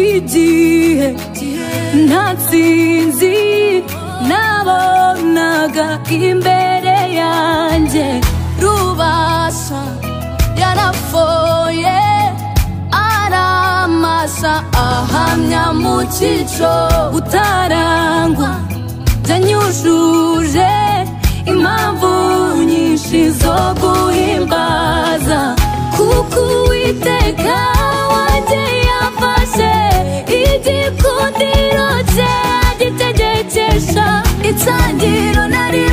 igihe ntatsinzi nabonaga imbere yanjye rubasha yarafoye aramasa ahamya mu cyico utarangwa byanyujuje impamvu nyinshi zo guhimbaza kuko Uwiteka wanjye yafashe igikundiro cye agitegekesha itangiriro nari